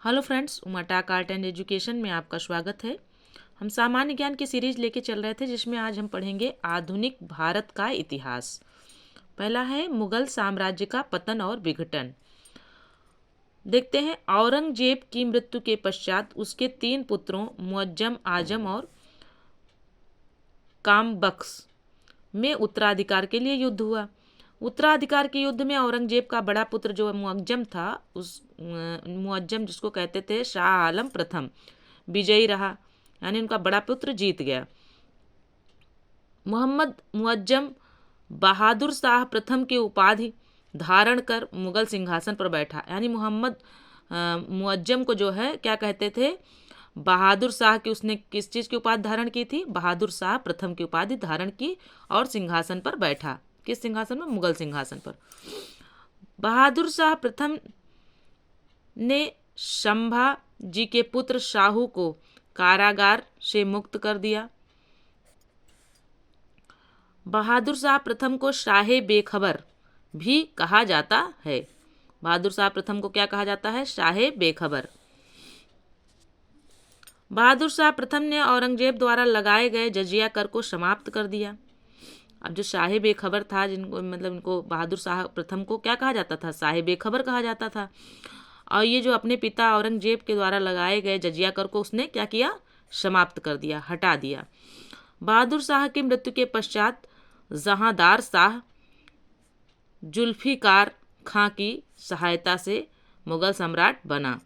Hello friends, उमाटाक art and education में आपका स्वागत है। हम सामान्य ज्ञान की सीरीज लेके चल रहे थे जिसमें आज हम पढ़ेंगे आधुनिक भारत का इतिहास। पहला है मुगल साम्राज्य का पतन और विघटन। देखते हैं, औरंगजेब की मृत्यु के पश्चात उसके 3 पुत्रों मुअज्जम, आजम और कामबख्श में उत्तराधिकार के लिए युद्ध हुआ। उत्तराधिकार के युद्ध में औरंगजेब का बड़ा पुत्र जो मुअज्जम था, उस मुअज्जम जिसको कहते थे शाह आलम प्रथम, विजयी रहा, यानी उनका बड़ा पुत्र जीत गया। मोहम्मद मुअज्जम बहादुर शाह प्रथम की उपाधि धारण कर मुगल सिंहासन पर बैठा। यानी मोहम्मद मुअज्जम को जो है क्या कहते थे, बहादुर शाह की। उसने किस चीज़ की उपाधि धारण की थी? बहादुर शाह प्रथम की उपाधि धारण की और सिंहासन पर बैठा। किस सिंहासन पर? मुगल सिंहासन पर। बहादुर शाह प्रथम ने शंभा जी के पुत्र शाहू को कारागार से मुक्त कर दिया। बहादुर शाह प्रथम को शाहे बेखबर भी कहा जाता है। बहादुर शाह प्रथम को क्या कहा जाता है? शाहे बेखबर। बहादुर शाह प्रथम ने औरंगजेब द्वारा लगाए गए जजिया कर को समाप्त कर दिया। अब जो शाहे बेखबर था, जिनको मतलब इनको बहादुर शाह प्रथम को क्या कहा जाता था? शाहे बेखबर कहा जाता था। और ये जो अपने पिता औरंगजेब के द्वारा लगाए गए जजिया कर को उसने क्या किया? समाप्त कर दिया, हटा दिया। बहादुर शाह की मृत्यु के पश्चात जहांदार शाह जुल्फिकार खां की सहायता से मुगल सम्राट बना।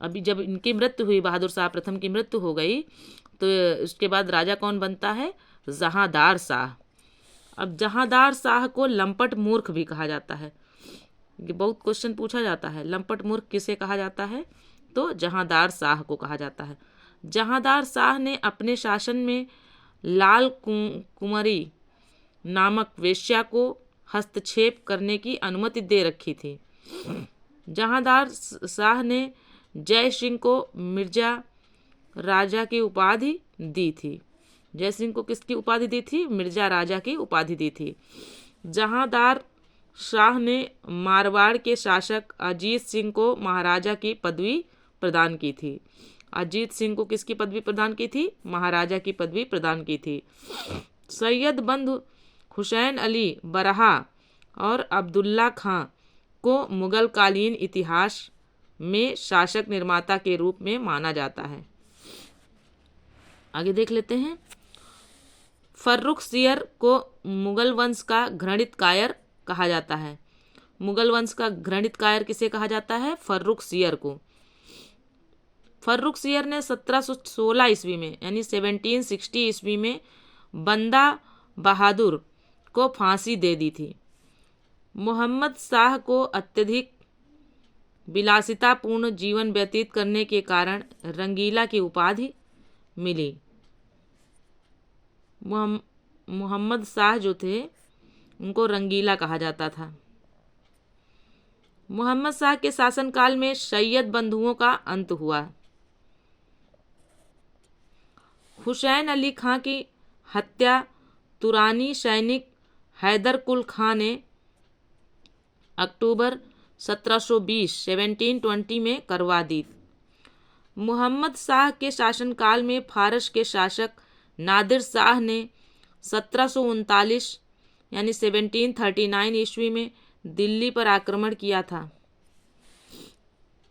अभी जब इनकी मृत्यु हुई, बहादुर शाह प्रथम की मृत्यु हो गई, तो उसके बाद राजा कौन बनता है? जहांदार शाह। अब जहांदार शाह को लंपट मूर्ख भी कहा जाता है। ये बहुत क्वेश्चन पूछा जाता है, लंपट मूर्ख किसे कहा जाता है? तो जहांदार शाह को कहा जाता है। जहांदार शाह ने अपने शासन में लाल कुंवरी नामक वेश्या को हस्तक्षेप करने की अनुमति दे रखी थी। जहांदार शाह ने जय सिंह को मिर्जा राजा की उपाधि दी थी। जय सिंह को किसकी उपाधि दी थी? मिर्जा राजा की उपाधि दी थी। जहांदार शाह ने मारवाड़ के शासक अजीत सिंह को महाराजा की पदवी प्रदान की थी। अजीत सिंह को किसकी पदवी प्रदान की थी? महाराजा की पदवी प्रदान की थी। सैयद बंधु हुसैन अली बरहा और अब्दुल्ला खां को मुगल कालीन इतिहास में शासक निर्माता के रूप में माना जाता है। आगे देख लेते हैं। फर्रुखसियर को मुगल वंश का घृणित कायर कहा जाता है। मुगल वंश का घृणित कायर किसे कहा जाता है? फर्रुखसियर को। फर्रुखसियर ने 1716 ईस्वी में, यानी 1760 ईस्वी में बंदा बहादुर को फांसी दे दी थी। मोहम्मद शाह को अत्यधिक विलासितापूर्ण जीवन व्यतीत करने के कारण रंगीला की उपाधि मिली। मोहम्मद शाह जो थे उनको रंगीला कहा जाता था। मोहम्मद शाह के शासनकाल में सैयद बंधुओं का अंत हुआ। हुसैन अली खां की हत्या तुरानी सैनिक हैदर कुल खां ने अक्टूबर 1720 में करवा दी। मोहम्मद शाह के शासनकाल में फारस के शासक नादिर शाह ने 1739 यानी 1739 ईस्वी में दिल्ली पर आक्रमण किया था।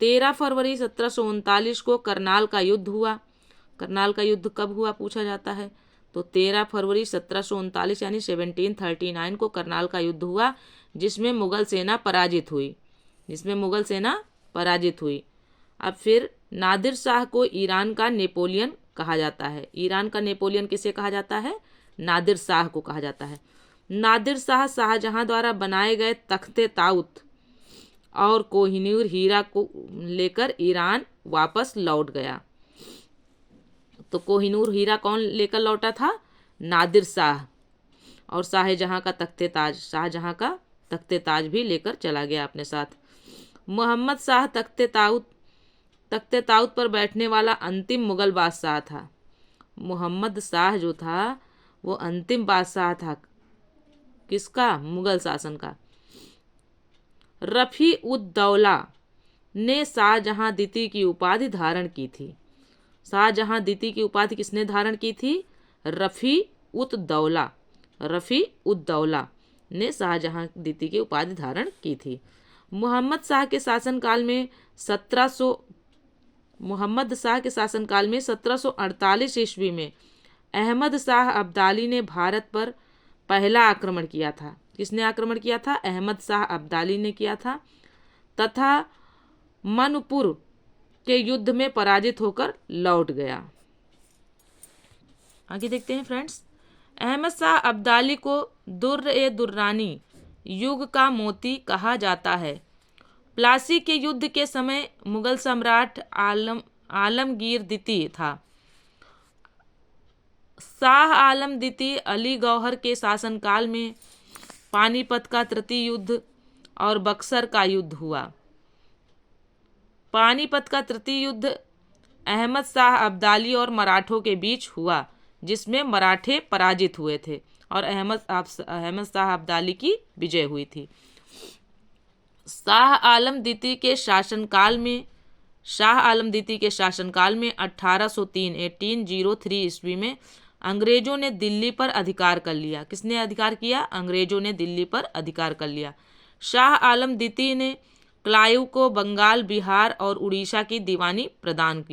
13 फरवरी 1739 को करनाल का युद्ध हुआ। करनाल का युद्ध कब हुआ पूछा जाता है, तो 13 फरवरी 1739 यानी 1739 को करनाल का युद्ध हुआ, जिसमें मुगल सेना पराजित हुई। अब फिर नादिर शाह को ईरान का नेपोलियन कहा जाता है। ईरान का नेपोलियन किसे कहा जाता है? नादिर शाह को कहा जाता है। नादिर शाह शाहजहां द्वारा बनाए गए तख्ते ताउत और कोहिनूर हीरा को लेकर ईरान वापस लौट गया। तो कोहिनूर हीरा कौन लेकर लौटा था? नादिर शाह। और शाहजहां का तख्ते ताज भी लेकर चला गया अपने साथ। मोहम्मद शाह तख्ते ताउत पर बैठने वाला अंतिम मुगल बादशाह था। मोहम्मद शाह जो था वो अंतिम बादशाह था। किसका? मुगल शासन का। रफ़ी उद दौला ने शाहजहां द्वितीय की उपाधि धारण की थी। शाहजहां द्वितीय की उपाधि किसने धारण की थी? रफ़ी उत दौला। रफ़ी उत दौला ने शाहजहां द्वितीय की उपाधि धारण की थी। मोहम्मद शाह के शासनकाल में 1748 ईस्वी में अहमद शाह अब्दाली ने भारत पर पहला आक्रमण किया था। किसने आक्रमण किया था? अहमद शाह अब्दाली ने किया था, तथा मनपुर के युद्ध में पराजित होकर लौट गया। आगे देखते हैं फ्रेंड्स। अहमद शाह अब्दाली को दुर्रानी युग का मोती कहा जाता है। प्लासी के युद्ध के समय मुगल सम्राट आलमगीर द्वितीय था। शाह आलम द्वितीय अली गौहर के शासनकाल में पानीपत का तृतीय युद्ध और बक्सर का युद्ध हुआ। पानीपत का तृतीय युद्ध अहमद शाह अब्दाली और मराठों के बीच हुआ, जिसमें मराठे पराजित हुए थे और अहमद शाह अब्दाली की विजय हुई थी। शाह आलम द्वितीय के शासनकाल में 1803 ईस्वी में अंग्रेजों ने दिल्ली पर अधिकार कर लिया। किसने अधिकार किया? अंग्रेजों ने दिल्ली पर अधिकार कर लिया। शाह आलम द्वितीय ने क्लाइव को बंगाल, बिहार और उड़ीसा की दीवानी प्रदान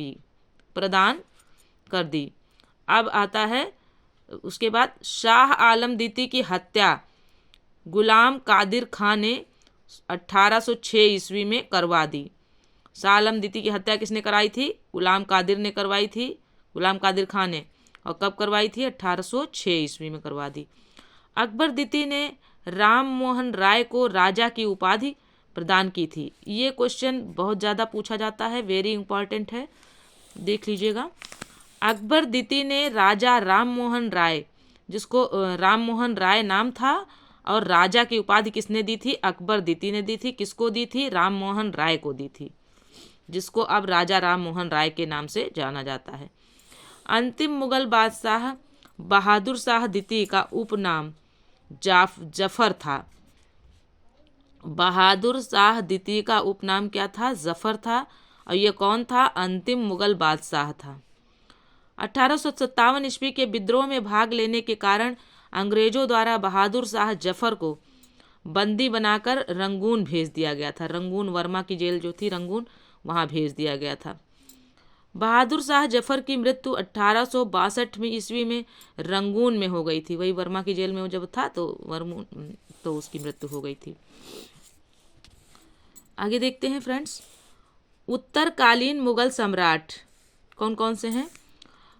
कर दी। अब आता है उसके बाद शाह आलम द्वितीय की हत्या गुलाम कादिर खां ने 1806 ईस्वी में करवा दी। शाह आलम द्वितीय की हत्या किसने कराई थी? गुलाम कादिर ने करवाई थी, गुलाम कादिर खां ने। और कब करवाई थी? 1806 ईस्वी में करवा दी। अकबर द्वितीय ने राम मोहन राय को राजा की उपाधि प्रदान की थी। ये क्वेश्चन बहुत ज़्यादा पूछा जाता है, वेरी इंपॉर्टेंट है, देख लीजिएगा। अकबर द्वितीय ने राजा राम मोहन राय, जिसको राम मोहन राय नाम था, और राजा की उपाधि किसने दी थी? अकबर द्वितीय ने दी थी। किसको दी थी? राम मोहन राय को दी थी, जिसको अब राजा राम मोहन राय के नाम से जाना जाता है। अंतिम मुगल बादशाह बहादुर शाह द्वितीय का उपनाम जफर था। बहादुर शाह द्वितीय का उपनाम क्या था? जफर था। और ये कौन था? अंतिम मुगल बादशाह था। 1857 ईस्वी के विद्रोह में भाग लेने के कारण अंग्रेजों द्वारा बहादुर शाह जफर को बंदी बनाकर रंगून भेज दिया गया था। रंगून, वर्मा की जेल जो थी रंगून, वहाँ भेज दिया गया था। बहादुर शाह जफर की मृत्यु 1862 में ईस्वी में रंगून में हो गई थी। वही वर्मा की जेल में वो जब था तो उसकी मृत्यु हो गई थी। आगे देखते हैं फ्रेंड्स। उत्तरकालीन मुगल सम्राट कौन कौन से हैं?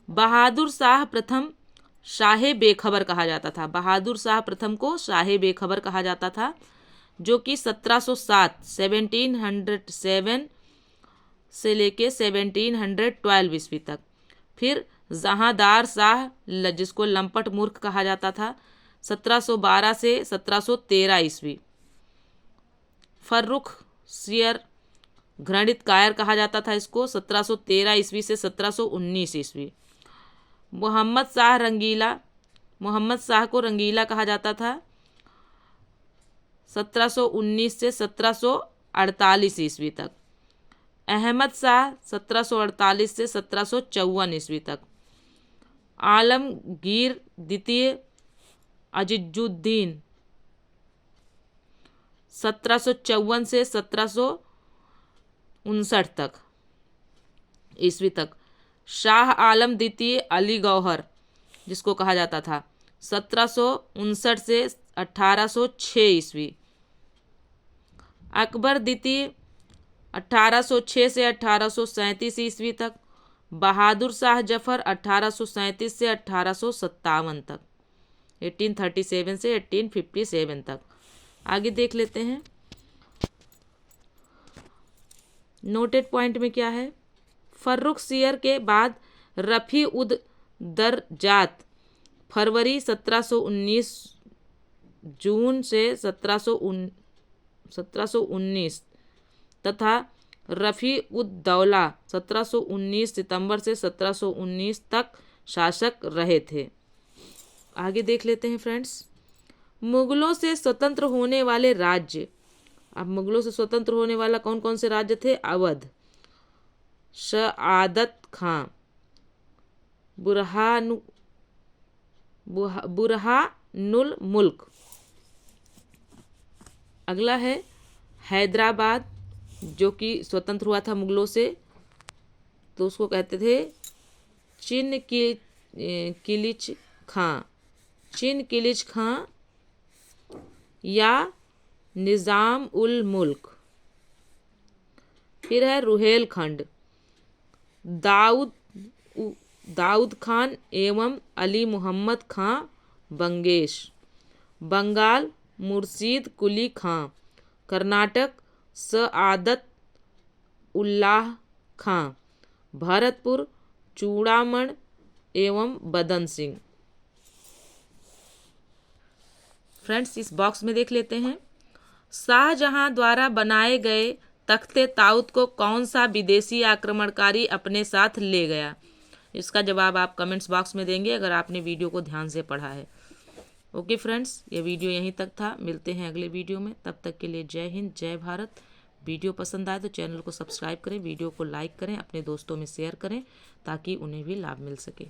बहादुर शाह प्रथम शाहे बेखबर कहा जाता था। बहादुर शाह प्रथम को शाहे बेखबर कहा जाता था, जो कि 1707 से लेके 1712 ईस्वी तक। फिर जहांदार शाह, जिसको लंपट मूर्ख कहा जाता था, 1712 से 1713 ईस्वी। फर्रुख सियर, घृणित कायर कहा जाता था इसको, 1713 ईस्वी से 1719 ईस्वी। मोहम्मद शाह को रंगीला कहा जाता था, 1719 से 1748 ईस्वी तक। अहमद शाह 1748 से 1754 ईस्वी तक। आलमगीर द्वितीय अजीजुद्दीन 1754 से 1759 तक ईस्वी तक। शाह आलम द्वितीय अली गौहर, जिसको कहा जाता था, 1759 से 1806 ईस्वी। अकबर द्वितीय 1806 से 1837 ईस्वी तक। बहादुर शाह जफर 1837 से 1857 तक, 1837 से 1857 तक। आगे देख लेते हैं नोटेड पॉइंट में क्या है। फर्रुख सियर के बाद रफ़ी उद दरजात फरवरी 1719 जून से 1719 तथा रफ़ी उद दौला 1719 सितंबर से 1719 तक शासक रहे थे। आगे देख लेते हैं फ्रेंड्स। मुगलों से स्वतंत्र होने वाले राज्य अब मुगलों से स्वतंत्र होने वाला कौन कौन से राज्य थे? अवध, शआदत खां, बुरहानुल मुल्क। अगला है हैदराबाद, जो कि स्वतंत्र हुआ था मुगलों से, तो उसको कहते थे किलिच खां, चिन किलिच खां या निज़ाम उल मुल्क। फिर है रुहेलखंड, दाऊद खान एवं अली मोहम्मद खां बंगेश। बंगाल मुर्शीद कुली खां। कर्नाटक सआदत उल्लाह खां। भरतपुर चूड़ामण एवं बदन सिंह। फ्रेंड्स, इस बॉक्स में देख लेते हैं, शाहजहां द्वारा बनाए गए तख्ते ताऊद को कौन सा विदेशी आक्रमणकारी अपने साथ ले गया? इसका जवाब आप कमेंट्स बॉक्स में देंगे अगर आपने वीडियो को ध्यान से पढ़ा है। ओके फ्रेंड्स, ये वीडियो यहीं तक था, मिलते हैं अगले वीडियो में। तब तक के लिए जय हिंद, जय भारत। वीडियो पसंद आए तो चैनल को सब्सक्राइब करें, वीडियो को लाइक करें, अपने दोस्तों में शेयर करें ताकि उन्हें भी लाभ मिल सके।